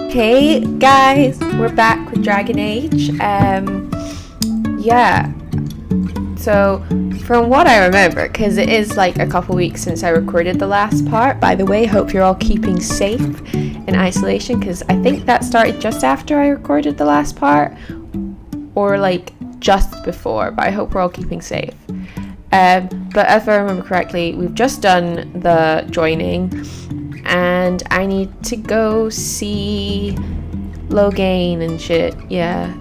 Hey guys, we're back with Dragon Age. Yeah. So, from what I remember, because it is like a couple weeks since I recorded the last part. By the way, hope you're all keeping safe in isolation, because I think that started just after I recorded the last part, or like just before. But I hope we're all keeping safe. But if I remember correctly, we've just done the joining. And I need to go see Logain and shit, yeah.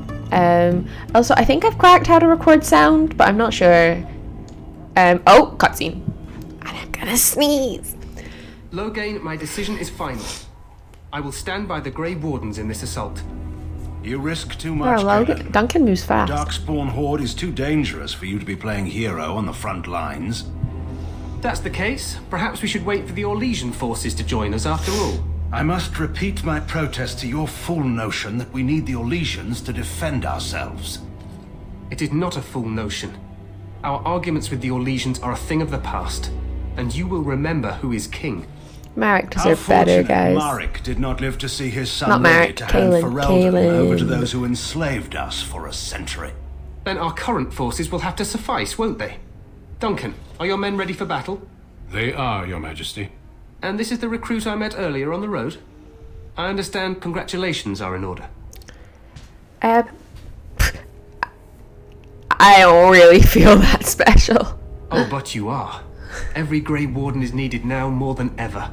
Also, I think I've cracked how to record sound, but I'm not sure. Oh, cutscene. And I'm gonna sneeze. Logain, my decision is final. I will stand by the Grey Wardens in this assault. You risk too much, Logan. Duncan moves fast. The Darkspawn Horde is too dangerous for you to be playing hero on the front lines. That's the case. Perhaps we should wait for the Orlesian forces to join us after all. I must repeat my protest to your fool notion that we need the Orlesians to defend ourselves. It is not a fool notion. Our arguments with the Orlesians are a thing of the past, and you will remember who is king. Marek deserved better, guys. Marek did not live to see his son not Marek, to hand Ferelden over to Kaelin. those who enslaved us for a century. Then our current forces will have to suffice, won't they? Duncan, are your men ready for battle? They are, Your Majesty. And this is the recruit I met earlier on the road? I understand congratulations are in order. I don't really feel that special. Oh, but you are. Every Grey Warden is needed now more than ever.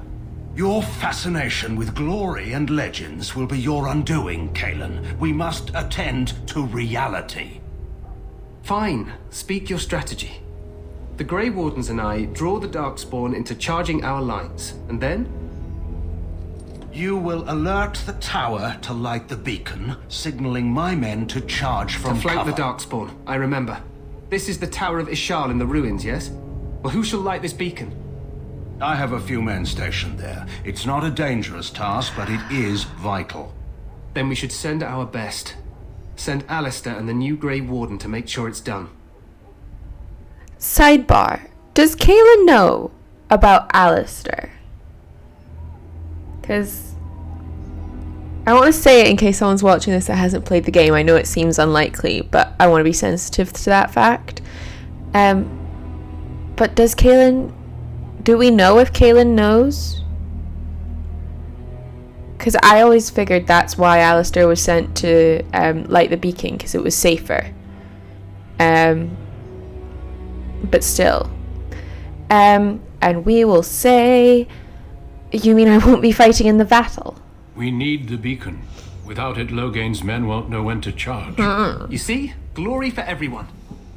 Your fascination with glory and legends will be your undoing, Kaelin. We must attend to reality. Fine, speak your strategy. The Grey Wardens and I draw the Darkspawn into charging our lines, and then? You will alert the tower to light the beacon, signaling my men to charge from To flank cover. the Darkspawn, I remember. This is the Tower of Ishal in the ruins, yes? Well, who shall light this beacon? I have a few men stationed there. It's not a dangerous task, but it is vital. Then we should send our best. Send Alistair and the new Grey Warden to make sure it's done. Sidebar. Does Kaelin know about Alistair? Because I want to say it in case someone's watching this that hasn't played the game. I know it seems unlikely, but I want to be sensitive to that fact. But does Kaelin... Do we know if Kaelin knows? Because I always figured that's why Alistair was sent to light the beacon, because it was safer. But still. And we will say... You mean I won't be fighting in the battle? We need the beacon. Without it, Logain's men won't know when to charge. You see? Glory for everyone.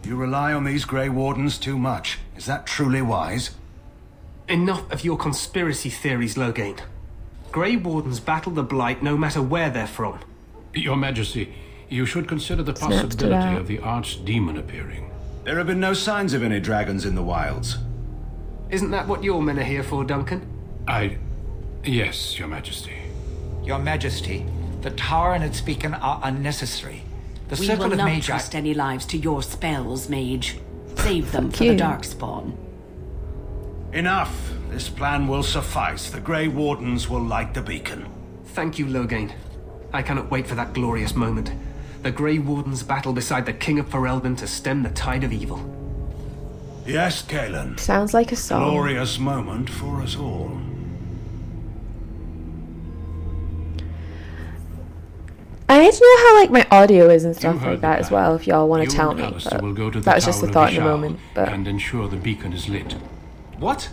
You rely on these Grey Wardens too much. Is that truly wise? Enough of your conspiracy theories, Logain. Grey Wardens battle the Blight no matter where they're from. Your Majesty, you should consider the Snaps to possibility that. of the archdemon appearing. There have been no signs of any dragons in the wilds. Isn't that what your men are here for, Duncan? Yes, Your Majesty. Your Majesty, the tower and its beacon are unnecessary. The We circle will of not Magi... trust any lives to your spells, mage. Save them for you. the Darkspawn. Enough. This plan will suffice. The Grey Wardens will light the beacon. Thank you, Logain. I cannot wait for that glorious moment. The Grey Wardens battle beside the King of Ferelden to stem the tide of evil. Yes, Kaelin. Sounds like a song. Glorious moment for us all. I need to know how like my audio is and stuff heard like that the as plan. well, if y'all want You to tell and me. Alistair But will go to the that was just a Tower thought of in the Ishal moment. But and ensure the beacon is lit. What?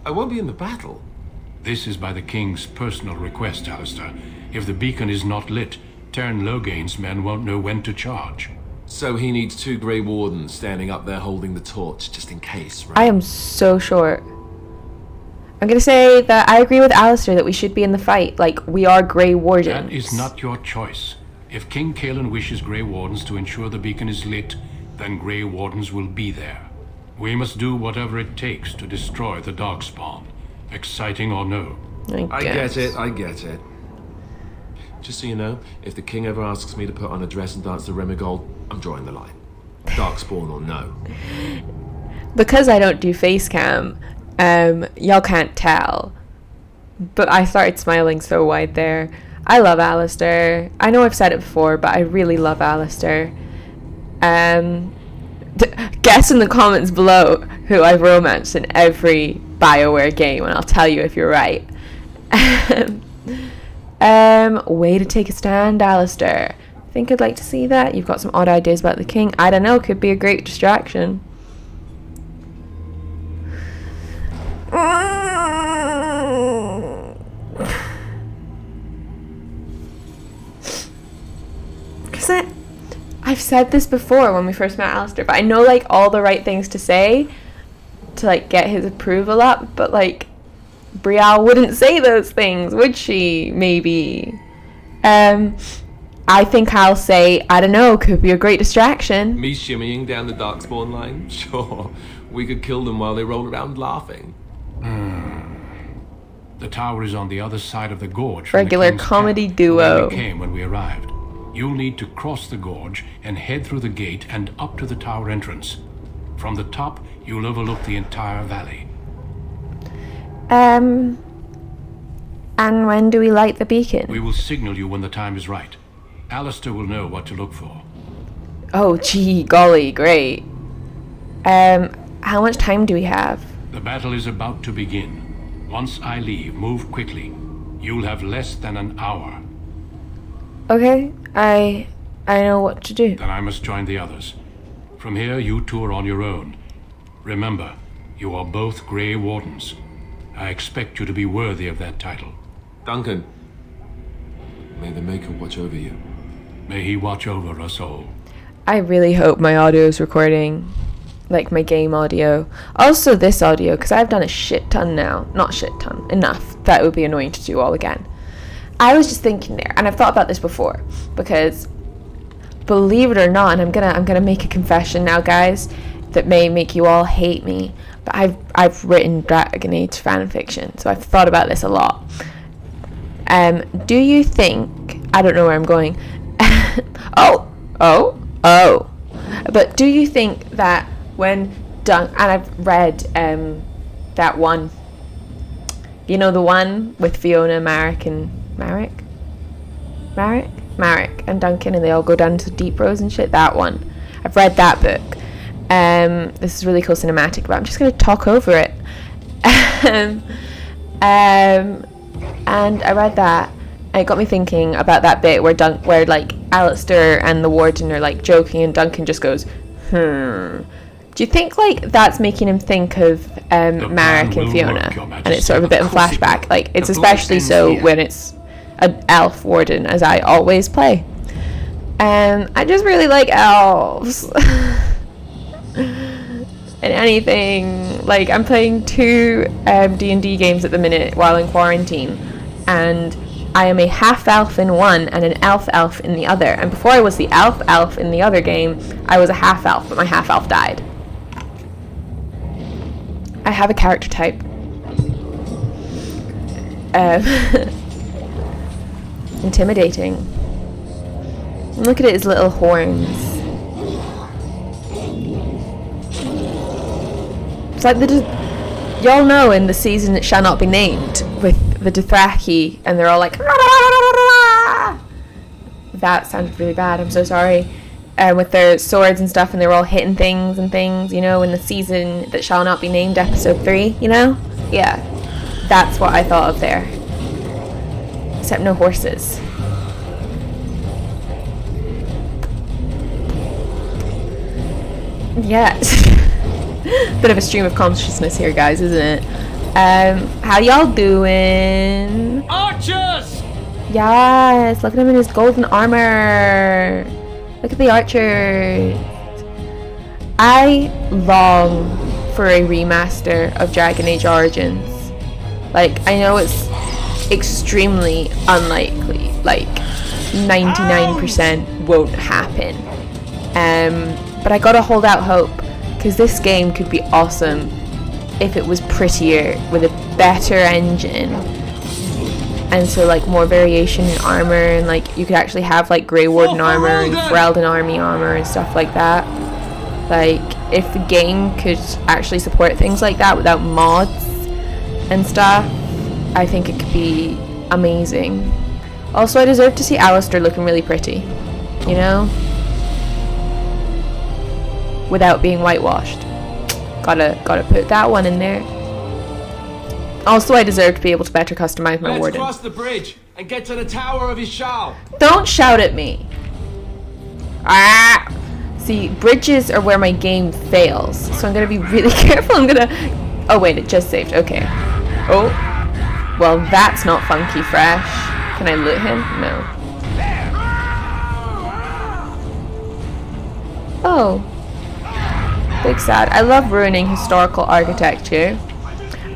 I won't be in the battle. This is by the King's personal request, Alistair. If the beacon is not lit, Tern Logain's men won't know when to charge. So he needs two Grey Wardens standing up there holding the torch, just in case, right? I am so short. I'm gonna say that I agree with Alistair that we should be in the fight. Like, we are Grey Wardens. That is not your choice. If King Kaelin wishes Grey Wardens to ensure the beacon is lit, then Grey Wardens will be there. We must do whatever it takes to destroy the Darkspawn, exciting or no. I guess. get it. Just so you know, if the king ever asks me to put on a dress and dance to Remigold, I'm drawing the line. Darkspawn or no. Because I don't do face cam, y'all can't tell. But I started smiling so wide there. I love Alistair. I know I've said it before, but I really love Alistair. Guess in the comments below who I've romanced in every BioWare game, and I'll tell you if you're right. Way to take a stand, Alistair. Think I'd like to see that? You've got some odd ideas about the king. I don't know, could be a great distraction. Because I've said this before when we first met Alistair, but I know like all the right things to say to like get his approval up, but like Brielle wouldn't say those things, would she? Maybe. I think I'll say, I don't know, could be a great distraction. Me shimmying down the Darkspawn line? Sure. We could kill them while they roll around laughing. The tower is on the other side of the gorge. from the Regular King's comedy camp, duo. where we came when we arrived. You'll need to cross the gorge and head through the gate and up to the tower entrance. From the top, you'll overlook the entire valley. And when do we light the beacon? We will signal you when the time is right. Alistair will know what to look for. Oh, gee, golly, great. How much time do we have? The battle is about to begin. Once I leave, move quickly. You'll have less than an hour. Okay, I know what to do. Then I must join the others. From here, you two are on your own. Remember, you are both Grey Wardens. I expect you to be worthy of that title. Duncan, may the Maker watch over you. May he watch over us all. I really hope my audio is recording, like my game audio. Also this audio, because I've done a shit ton now. Not shit ton, enough. That would be annoying to do all again. I was just thinking there, and I've thought about this before, because believe it or not, and I'm gonna make a confession now, guys, that may make you all hate me, but I've written Dragon Age fanfiction, so I've thought about this a lot. Do you think, I don't know where I'm going, but do you think that when and I've read that one, you know, the one with Fiona, Marek and Duncan, and they all go down to Deep Rose and shit, that one. I've read that book. This is really cool cinematic, but I'm just going to talk over it. And I read that, and it got me thinking about that bit where like Alistair and the Warden are like joking, and Duncan just goes, Do you think like that's making him think of Marek and Fiona, and it's sort of a bit of a flashback? Like it's especially so when it's an elf warden, as I always play. I just really like elves. And anything, like I'm playing 2 D&D games at the minute while in quarantine, and I am a half elf in one and an elf in the other. And before I was the elf in the other game, I was a half elf, but my half elf died. I have a character type. Intimidating. And look at his little horns. It's like y'all know in the season It Shall Not Be Named with the Dothraki, and they're all like, that sounded really bad, I'm so sorry. With their swords and stuff, and they were all hitting things, you know, in the season That Shall Not Be Named, episode 3, you know? Yeah, that's what I thought of there. Except no horses. Yeah. Bit of a stream of consciousness here, guys, isn't it? How y'all doing? Archers! Yes, look at him in his golden armor. Look at the archers. I long for a remaster of Dragon Age Origins. Like, I know it's extremely unlikely. Like, 99% won't happen. But I gotta hold out hope, because this game could be awesome if it was prettier, with a better engine. And so like more variation in armor, and like you could actually have like Grey Warden armor and Ferelden army armor and stuff like that. Like if the game could actually support things like that without mods and stuff, I think it could be amazing. Also, I deserve to see Alistair looking really pretty, you know? Without being whitewashed. Gotta put that one in there. Also, I deserve to be able to better customize my warden. Let's cross the bridge and get to the Tower of Ishal. Don't shout at me. Ah! See, bridges are where my game fails, so I'm gonna be really careful. Oh wait, it just saved. Okay. Oh. Well, that's not funky fresh. Can I loot him? No. Oh. Big sad. I love ruining historical architecture.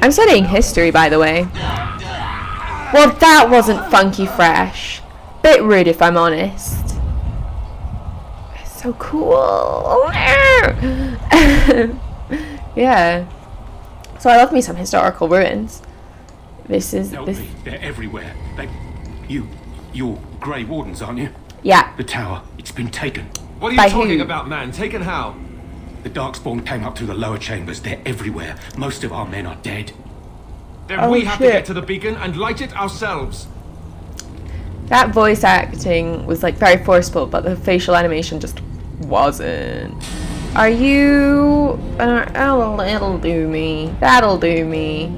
I'm studying history, by the way. Well, that wasn't funky fresh. Bit rude, if I'm honest. It's so cool. Yeah. So I love me some historical ruins. They're everywhere. You're Grey Wardens, aren't you? Yeah. The tower, it's been taken. What are you By talking who? about, man? Taken how? The Darkspawn came up through the lower chambers. They're everywhere. Most of our men are dead. Then Oh, we have to shit. get to the beacon and light it ourselves. That voice acting was like very forceful, but the facial animation just wasn't. Are you... oh, it'll do me. That'll do me.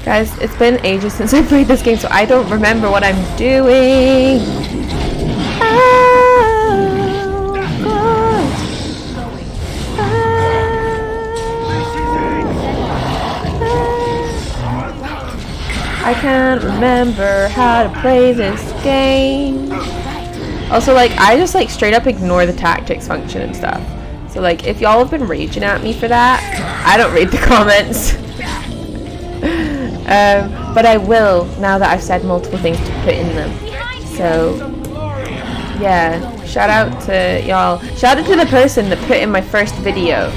Guys, it's been ages since I played this game, so I don't remember what I'm doing. Oh, God. I can't remember how to play this game. Also, like, I just like straight up ignore the tactics function and stuff. So like, if y'all have been raging at me for that, I don't read the comments. But I will, now that I've said multiple things to put in them. So, yeah, shout out to y'all. Shout out to the person that put in my first video.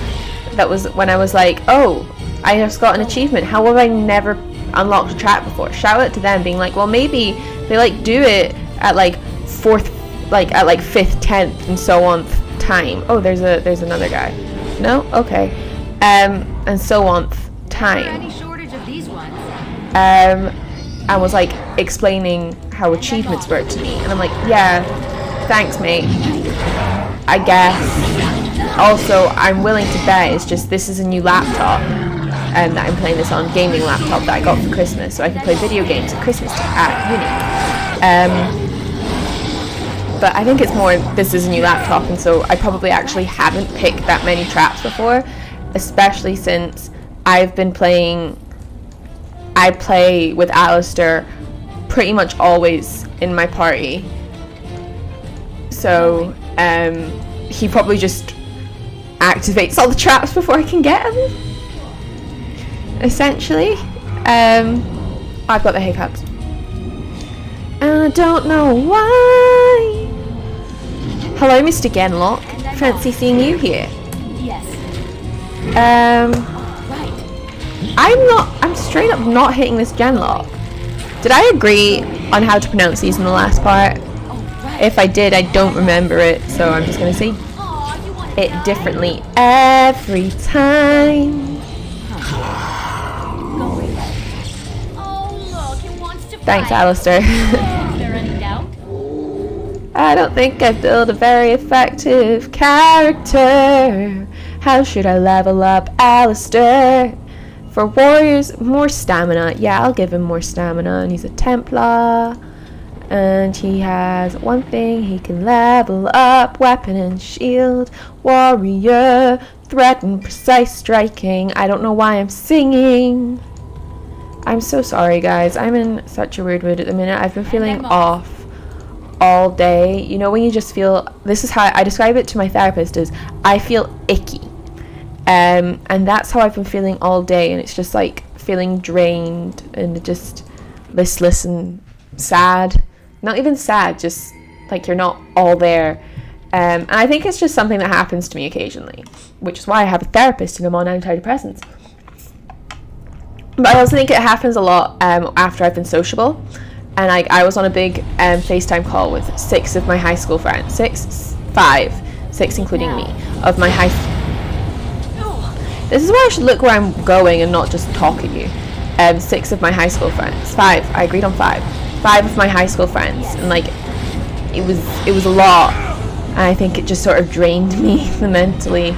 That was when I was like, oh, I just got an achievement. How have I never unlocked a trap before? Shout out to them being like, well, maybe they like do it at like fifth, 10th, and so on time. Oh, there's another guy. No? Okay. And so on time. And was like explaining how achievements work to me, and I'm like, yeah, thanks, mate. I guess. Also, I'm willing to bet it's just this is a new laptop, and that I'm playing this on, gaming laptop that I got for Christmas, so I can play video games at Christmas at uni. But I think it's more this is a new laptop, and so I probably actually haven't picked that many traps before, especially since I've been playing. I play with Alistair pretty much always in my party. So, he probably just activates all the traps before I can get him. Essentially. I've got the hiccups. And I don't know why. Hello, Mr. Genlock. Fancy seeing you here. Yes. I'm straight up not hitting this genlock. Did I agree on how to pronounce these in the last part? If I did, I don't remember it, so I'm just gonna say it differently every time. Thanks, Alistair. I don't think I built a very effective character. How should I level up Alistair? For warriors, more stamina. Yeah, I'll give him more stamina. And he's a Templar. And he has one thing he can level up. Weapon and shield. Warrior. Threat and precise striking. I don't know why I'm singing. I'm so sorry, guys. I'm in such a weird mood at the minute. I've been feeling off all day. You know when you just feel... This is how I describe it to my therapist is I feel icky. And that's how I've been feeling all day, and it's just like feeling drained and just listless and sad. Not even sad, just like you're not all there. And I think it's just something that happens to me occasionally, which is why I have a therapist and I'm on antidepressants. But I also think it happens a lot after I've been sociable. And I was on a big FaceTime call with 6 of my high school friends. 6 including me, of my high... This is where I should look where I'm going and not just talk at you. 6 of my high school friends. 5. I agreed on 5. 5 of my high school friends, and like it was a lot, and I think it just sort of drained me mentally,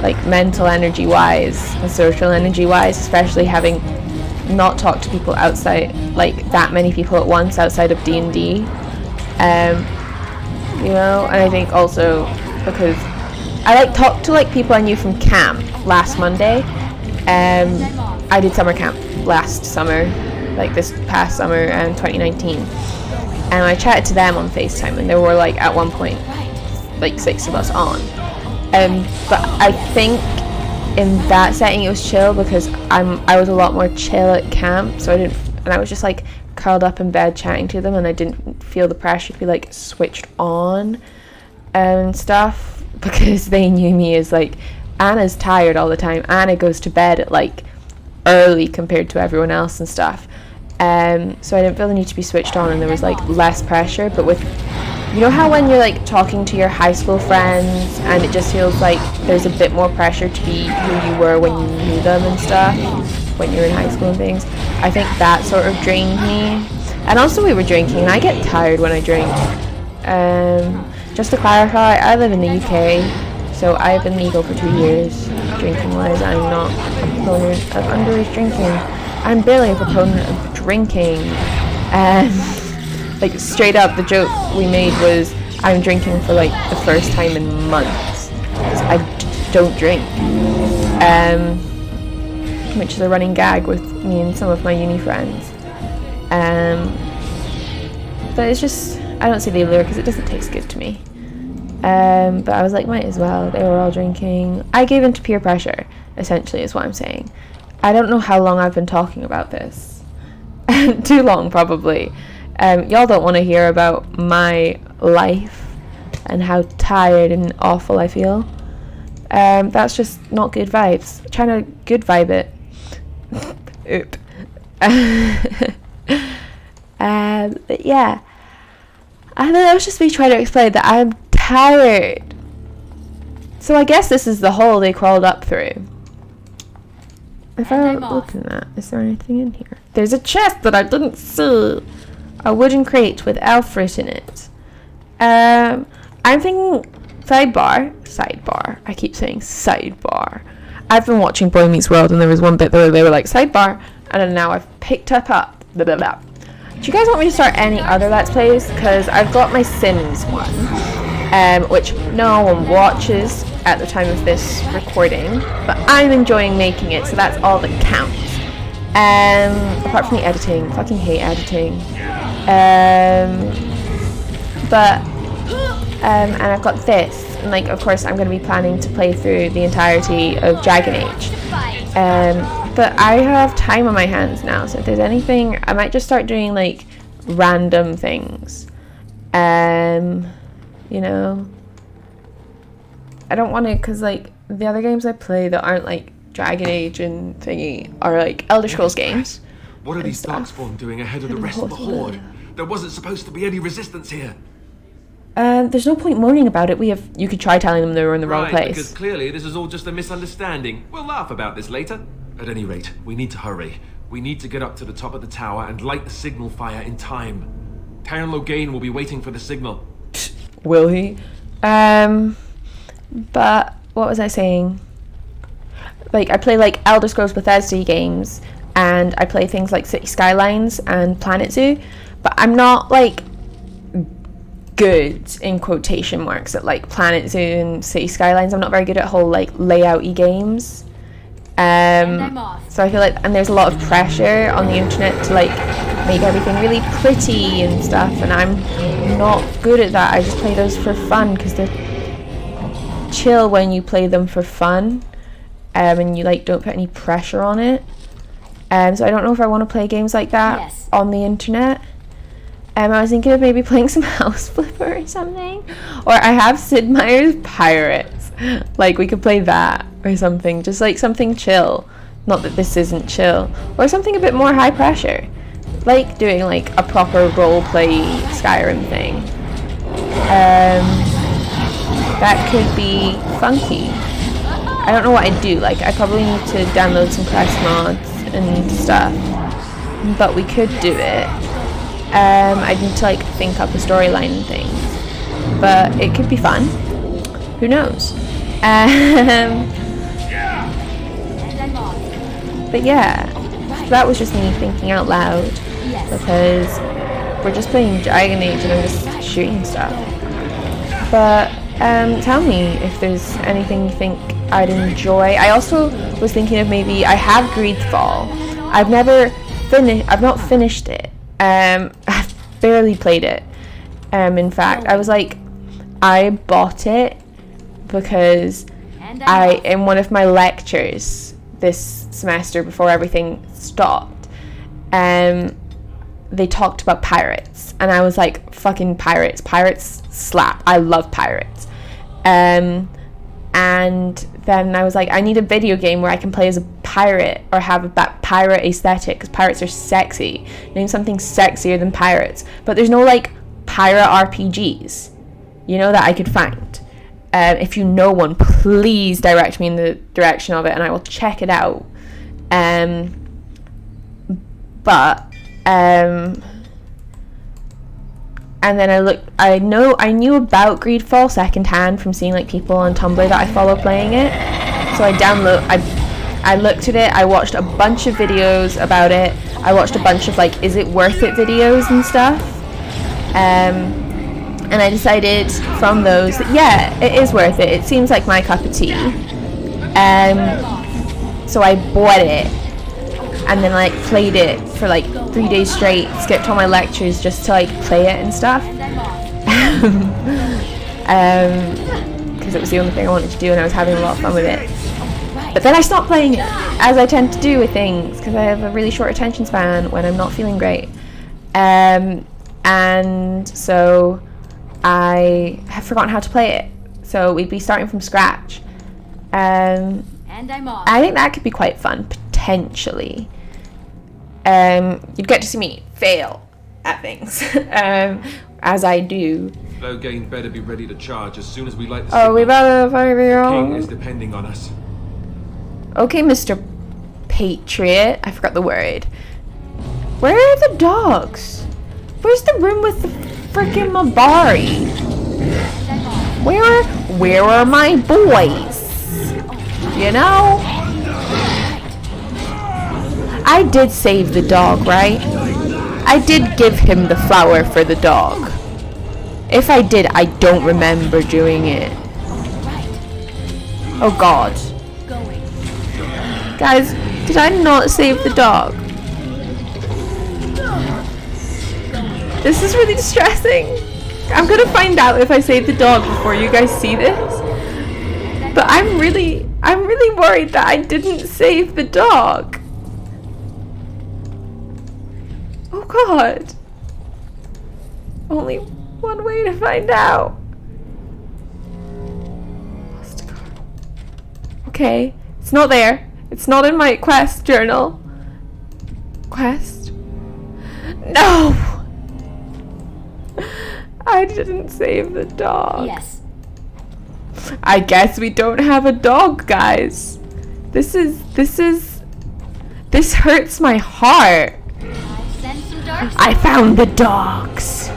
like mental energy wise and social energy wise, especially having not talked to people outside, like that many people at once outside of D&D, you know. And I think also because I like talked to like people I knew from camp last Monday. I did summer camp last summer, like this past summer, 2019, and I chatted to them on FaceTime, and there were like at one point like 6 of us on, but I think in that setting it was chill because I was a lot more chill at camp, so I was just like curled up in bed chatting to them, and I didn't feel the pressure to be like switched on and stuff, because they knew me as like, Anna's tired all the time, Anna goes to bed at like early compared to everyone else and stuff, so I didn't feel the need to be switched on, and there was like less pressure. But with, you know how when you're like talking to your high school friends and it just feels like there's a bit more pressure to be who you were when you knew them and stuff, when you're in high school and things, I think that sort of drained me. And also we were drinking, and I get tired when I drink. Just to clarify, I live in the UK, so I've been legal for 2 years drinking wise. I'm not a proponent of underage drinking. I'm barely a proponent of drinking. Like straight up, the joke we made was I'm drinking for like the first time in months, because I don't drink, which is a running gag with me and some of my uni friends. But it's just, I don't see the allure because it doesn't taste good to me. But I was like, might as well. They were all drinking. I gave in to peer pressure, essentially, is what I'm saying. I don't know how long I've been talking about this. Too long, probably. Y'all don't want to hear about my life and how tired and awful I feel. That's just not good vibes. I'm trying to good vibe it. Oop. But yeah, I think that was just me trying to explain that I'm tired. So I guess this is the hole they crawled up through. If I look in that, is there anything in here? There's a chest that I didn't see. A wooden crate with Alfred in it. I'm thinking sidebar. I keep saying sidebar. I've been watching Boy Meets World, and there was one bit where they were like sidebar, and then now I've picked up blah blah blah. Do you guys want me to start any other Let's Plays? Because I've got my Sims one, which no one watches at the time of this recording, but I'm enjoying making it, so that's all that counts. Apart from the editing, fucking hate editing. And I've got this, and like, of course, I'm going to be planning to play through the entirety of Dragon Age. But I have time on my hands now, so if there's anything, I might just start doing like random things. You know, I don't want to, because like the other games I play that aren't like Dragon Age and thingy are like Elder Scrolls games. What are these Darkspawn doing ahead of the rest of the Horde? There wasn't supposed to be any resistance here. There's no point moaning about it. You could try telling them they were in the wrong place. Because clearly this is all just a misunderstanding. We'll laugh about this later. At any rate, we need to hurry. We need to get up to the top of the tower and light the signal fire in time. Taron Logain will be waiting for the signal. Will he? But what was I saying? Like, I play like Elder Scrolls Bethesda games, and I play things like City Skylines and Planet Zoo, but I'm not like good in quotation marks at like Planet Zoo and City Skylines. I'm not very good at whole like layout-y games. So I feel like, and there's a lot of pressure on the internet to like make everything really pretty and stuff, and I'm not good at that. I just play those for fun because they're chill when you play them for fun, and you like don't put any pressure on it. So I don't know if I want to play games like that on the internet. I was thinking of maybe playing some House Flipper or something, or I have Sid Meier's Pirates. Like, we could play that or something, just like something chill. Not that this isn't chill, or something a bit more high pressure, like doing like a proper role play Skyrim thing. That could be funky. I don't know what I'd do. Like, I probably need to download some press mods and stuff, but we could do it. I'd need to like think up a storyline and things, but it could be fun. Who knows? But yeah, that was just me thinking out loud, because we're just playing Dragon Age and I'm just shooting stuff. But tell me if there's anything you think I'd enjoy. I also was thinking of maybe, I have Greedfall. I've not finished it. I've barely played it. In fact, I was like, I bought it because in one of my lectures this semester before everything stopped, they talked about pirates, and I was like, fucking pirates slap. I love pirates. And then I was like, I need a video game where I can play as a pirate or have a pirate aesthetic, because pirates are sexy. Name something sexier than pirates. But there's no like pirate RPGs, you know, that I could find. If you know one, please direct me in the direction of it and I will check it out. And then I knew about Greedfall secondhand from seeing like people on Tumblr that I follow playing it. So I looked at it, I watched a bunch of videos about it. I watched a bunch of like, is it worth it videos and stuff. And I decided from those that yeah, it is worth it. It seems like my cup of tea. So I bought it and then like played it for like 3 days straight, skipped all my lectures just to like play it and stuff. Because it was the only thing I wanted to do and I was having a lot of fun with it. But then I stopped playing it, as I tend to do with things, because I have a really short attention span when I'm not feeling great. And so I have forgotten how to play it. So we'd be starting from scratch. And I'm off. I think that could be quite fun, potentially. You'd get to see me fail at things, as I do. Loghain better be ready to charge as soon as we light the signal. We better find the King is depending on us. Okay, Mr. Patriot. I forgot the word. Where are the dogs? Where's the room with the freaking Mabari? Where are my boys? You know? I did save the dog, right? I did give him the flower for the dog. If I did, I don't remember doing it. Oh god. Guys, did I not save the dog? This is really distressing. I'm gonna find out if I saved the dog before you guys see this. But I'm really worried that I didn't save the dog. Oh god. Only one way to find out. Okay, it's not there. It's not in my quest journal. Quest? No! I didn't save the dog. Yes. I guess we don't have a dog, guys. This hurts my heart. I found the dogs.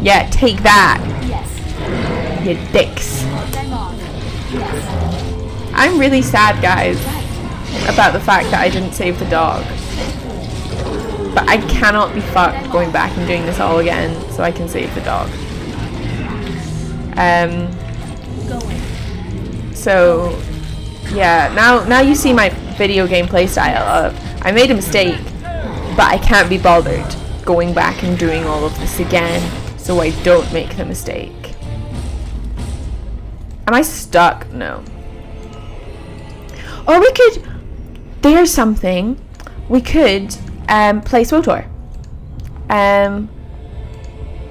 Yeah, take that. Yes. You dicks. I'm really sad, guys, about the fact that I didn't save the dog. But I cannot be fucked going back and doing this all again so I can save the dog. So yeah, now you see my video game playstyle of I made a mistake, but I can't be bothered going back and doing all of this again so I don't make the mistake. Am I stuck? No. Or we could, there's something, we could play SWTOR.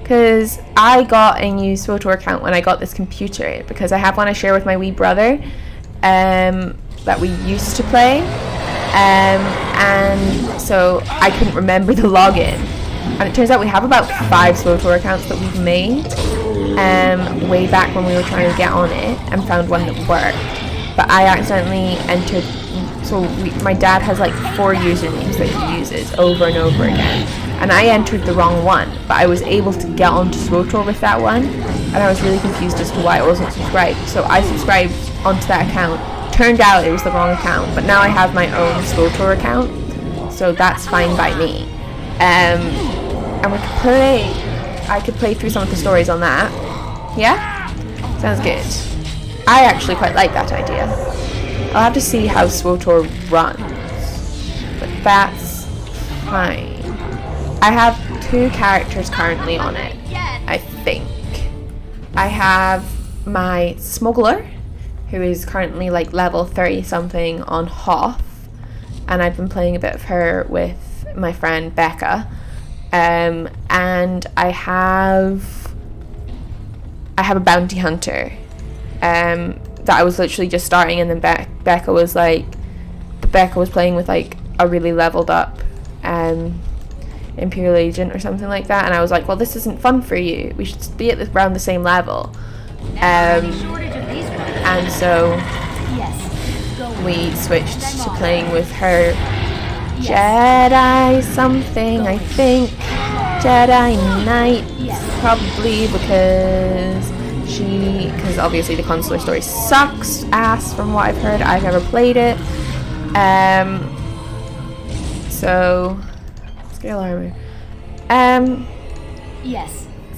Because I got a new SWTOR account when I got this computer, because I have one I share with my wee brother that we used to play, and so I couldn't remember the login, and it turns out we have about 5 SWTOR accounts that we've made way back when we were trying to get on it, and found one that worked. but I accidentally entered. So my dad has like 4 usernames that he uses over and over again, and I entered the wrong one, but I was able to get onto SWTOR with that one, and I was really confused as to why it wasn't subscribed. So I subscribed onto that account. Turned out it was the wrong account, but now I have my own SWTOR account, so that's fine by me. And we could play. I could play through some of the stories on that. Yeah, sounds good. I actually quite like that idea. I'll have to see how SWTOR runs, but that's fine. I have 2 characters currently on it, I think. I have my smuggler, who is currently like level 30 something on Hoth, and I've been playing a bit of her with my friend Becca. And I have a bounty hunter that I was literally just starting, and then Becca was playing with like a really leveled up Imperial agent or something like that, and I was like, well, this isn't fun for you, we should be at around the same level. And so we switched to playing with her Jedi something, I think. Jedi Knight, probably, because obviously the consular story sucks ass from what I've heard. I've never played it. So scale armor.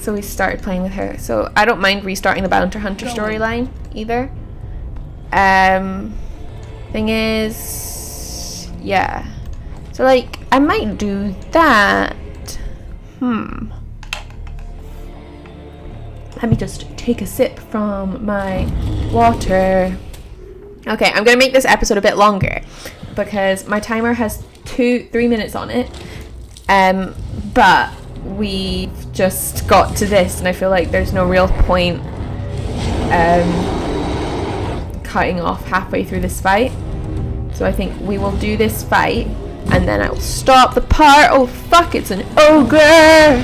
So we started playing with her. So I don't mind restarting the Bounty Hunter storyline either. Thing is, yeah. So like I might do that. Let me just take a sip from my water. Okay, I'm gonna make this episode a bit longer because my timer has 3 minutes on it. But we've just got to this, and I feel like there's no real point cutting off halfway through this fight. So I think we will do this fight, and then I will stop the part. Oh fuck, it's an ogre!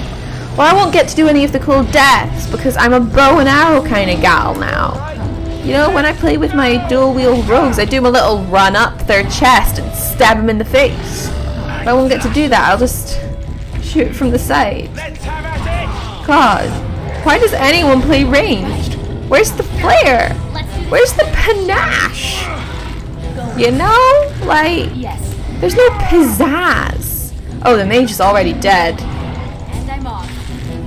Well, I won't get to do any of the cool deaths because I'm a bow and arrow kind of gal now. You know, when I play with my dual wield rogues, I do my little run up their chest and stab them in the face. But I won't get to do that, I'll just shoot from the side. God, why does anyone play ranged? Where's the flair? Where's the panache? You know, like, there's no pizzazz. Oh, the mage is already dead.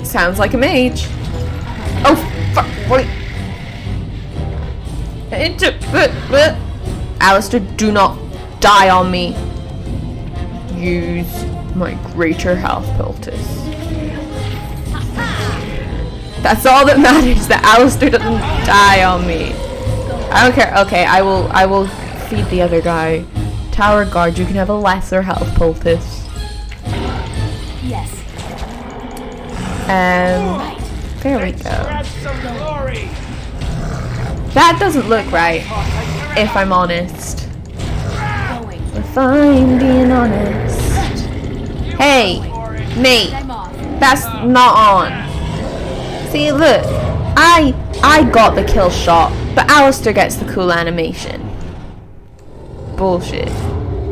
Sounds like a mage. Oh, fuck, wait. Alistair, do not die on me. Use my greater health poultice. That's all that matters, that Alistair doesn't die on me. I don't care. Okay, I will feed the other guy. Tower guard, you can have a lesser health poultice. There we go. That doesn't look right, if I'm honest. If I'm being honest. Hey, mate, that's not on. See, look, I got the kill shot, but Alistair gets the cool animation. Bullshit.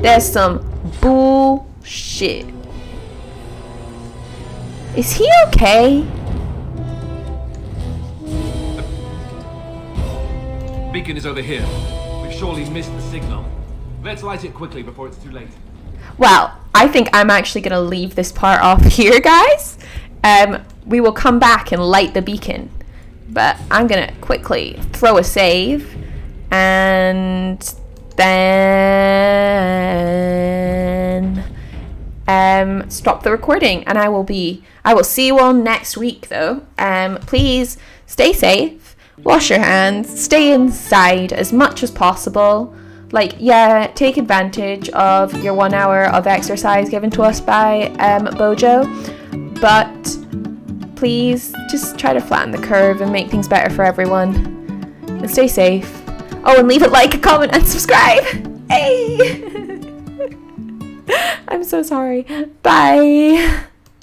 There's some bullshit. Is he okay? Beacon is over here. We've surely missed the signal. Let's light it quickly before it's too late. Well, I think I'm actually going to leave this part off here, guys. We will come back and light the beacon. But I'm going to quickly throw a save. And then stop the recording. And I will see you all next week, though. Please stay safe. Wash your hands. Stay inside as much as possible. Like, yeah, take advantage of your 1 hour of exercise given to us by Bojo, but please just try to flatten the curve and make things better for everyone. And stay safe. Oh, and leave a like, a comment, and subscribe! Hey! I'm so sorry. Bye!